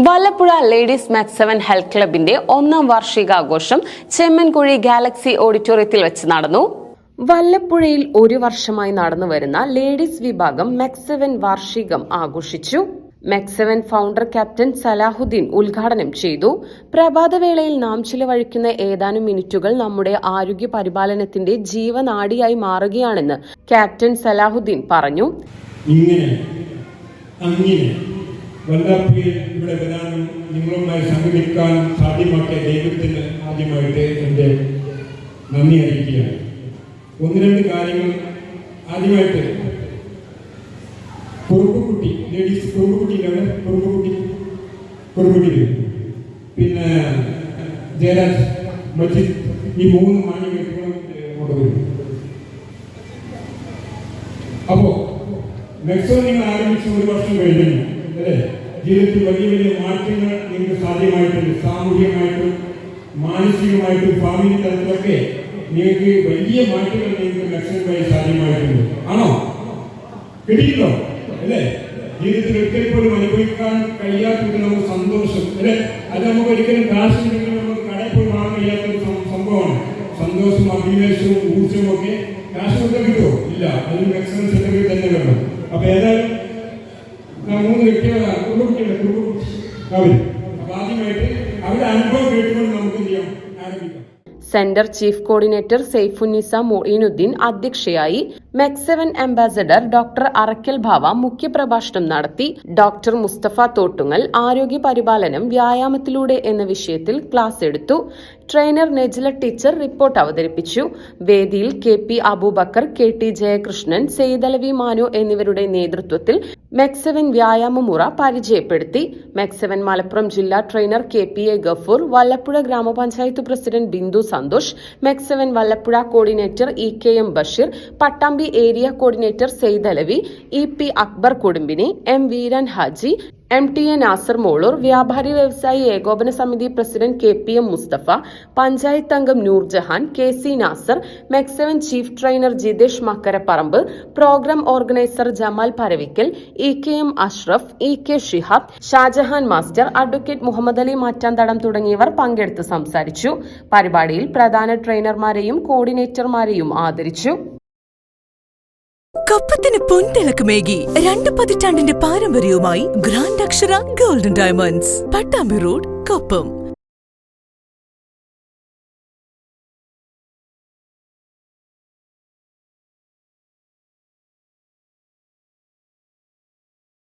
Vallappuzha ladies max 7 health ക്ലബിന്റെ 1ാം വാർഷികാഘോഷം Chemmankuzhi Galaxy ഓഡിറ്റോറിയത്തിൽ വെച്ച് നടന്നു. വല്ലപ്പുഴയിൽ ഒരു വർഷമായി നടന്നുവരുന്ന ലേഡീസ് വിഭാഗം മാക്സ് 7 വാർഷികം ആഘോഷിച്ചു. മാക്സ് 7 ഫൗണ്ടർ ക്യാപ്റ്റൻ സലാഹുദ്ദീൻ ഉദ്ഘാടനം ചെയ്തു. പ്രഭാതവേളയിൽ നാം ചിലവഴിക്കുന്ന ഏതാനും മിനിറ്റുകൾ നമ്മുടെ ആരോഗ്യ പരിപാലനത്തിന്റെ ജീവനാഡിയായി മാറുകയാണെന്ന് ക്യാപ്റ്റൻ സലാഹുദ്ദീൻ പറഞ്ഞു. വല്ലപ്പുഴയിൽ ഇവിടെ വരാനും നിങ്ങളുമായി സംഗമിക്കാനും സാധ്യമാക്കിയ ദൈവത്തിന് ആദ്യമായിട്ട് എൻ്റെ നന്ദി അറിയിക്കുകയാണ്. ഒന്ന് രണ്ട് കാര്യങ്ങൾ. ആദ്യമായിട്ട് കുറുമ്പുകുട്ടി ലേഡീസ് കുറുമ്പുകുട്ടിയിലാണ് കുറുമ്പുകുട്ടി പിന്നെ ജയരാജ് മജിദ് ഈ 3 മാന്യവ്യക്തികളും കൊണ്ടുവരും. അപ്പോൾ മാക്സ് നിങ്ങൾ ആരംഭിച്ച് 1 വർഷം കഴിഞ്ഞു അല്ലേ? ജീവിതത്തിൽ വലിയ വലിയ മാറ്റങ്ങൾ നിങ്ങൾക്ക് സാധ്യമായിട്ടുണ്ട്. സാമൂഹികമായിട്ടും മാനസികമായിട്ടും ഫാമിലി തലത്തിലൊക്കെ നിങ്ങൾക്ക് വലിയ മാറ്റങ്ങൾ നിങ്ങൾക്ക് ലക്ഷ്യമായി സാധ്യമായിട്ടുണ്ട്. ആണോ? കിട്ടിയിട്ടുണ്ടോ അല്ലേ? ജീവിതത്തിൽ ഒരിക്കൽ പോലും അനുഭവിക്കാൻ കഴിയാത്തത് നമുക്ക് സന്തോഷം അല്ലേ? അത് നമുക്ക് ഒരിക്കലും കാശ് നമുക്ക് കടയിൽ പോയി വാങ്ങാൻ കഴിയാത്തൊരു സംഭവമാണ്. സന്തോഷവും അഭിനിവേശവും ഊർജ്ജവും ഒക്കെ കാശ് കൊടുക്കാൻ കിട്ടുമോ? ഇല്ല. അതിന് എക്സലൻസ് സർട്ടിഫിക്കറ്റ് തന്നെ വേണം. അപ്പൊ ഏതായാലും 3 വ്യക്തികളാണ് ആദ്യമായിട്ട് അവരുടെ അനുഭവം കേട്ടുകൊണ്ട് നമുക്ക് എന്ത് ചെയ്യാം, ആരംഭിക്കാം. Centre chief coordinator Saifunnisa Moinuddin അധ്യക്ഷയായി. മാക്സ് 7 അംബാസഡർ ഡോക്ടർ അറക്കൽ ഭാവ മുഖ്യപ്രഭാഷണം നടത്തി. ഡോക്ടർ മുസ്തഫ തോട്ടുങ്ങൽ ആരോഗ്യ പരിപാലനം വ്യായാമത്തിലൂടെ എന്ന വിഷയത്തിൽ ക്ലാസ് എടുത്തു. ട്രെയിനർ നെജ്ല ടീച്ചർ റിപ്പോർട്ട് അവതരിപ്പിച്ചു. വേദിയിൽ KP അബൂബക്കർ, KT ജയകൃഷ്ണൻ, സെയ്ദലവി മാനു എന്നിവരുടെ നേതൃത്വത്തിൽ മാക്സ് 7 വ്യായാമമുറ പരിചയപ്പെടുത്തി. മാക്സ് 7 മലപ്പുറം ജില്ലാ ട്രെയിനർ KPA ഗഫൂർ, വല്ലപ്പുഴ ഗ്രാമപഞ്ചായത്ത് president Bindu Santhosh, Max 7 Vallappuzha coordinator EKM Basheer, Pattambi area coordinator Saidalavi, EP Akbar Kudumbini, M Veeran Haji, MTA Nasar Moloor, വ്യാപാരി വ്യവസായി ഏകോപന സമിതി പ്രസിഡന്റ് KPM മുസ്തഫ, പഞ്ചായത്ത് അംഗം Noorjahan, KC Nasar, Max 7 chief trainer Jithesh Makkaraparamba, programme organiser Jamal Paravikkal, EKM Ashraf, EK Shihab, Shajahan master, advocate Muhammad Ali Mattanthadam തുടങ്ങിയവർ പങ്കെടുത്ത് സംസാരിച്ചു. പരിപാടിയിൽ പ്രധാന ട്രെയിനർമാരെയും കോർഡിനേറ്റർമാരെയും ആദരിച്ചു. കൊപ്പത്തിന് പൊൻതിളക്കമേകി 2 പതിറ്റാണ്ടിന്റെ പാരമ്പര്യവുമായി ഗ്രാൻഡ് അക്ഷര golden diamonds, Pattambi road, Koppam.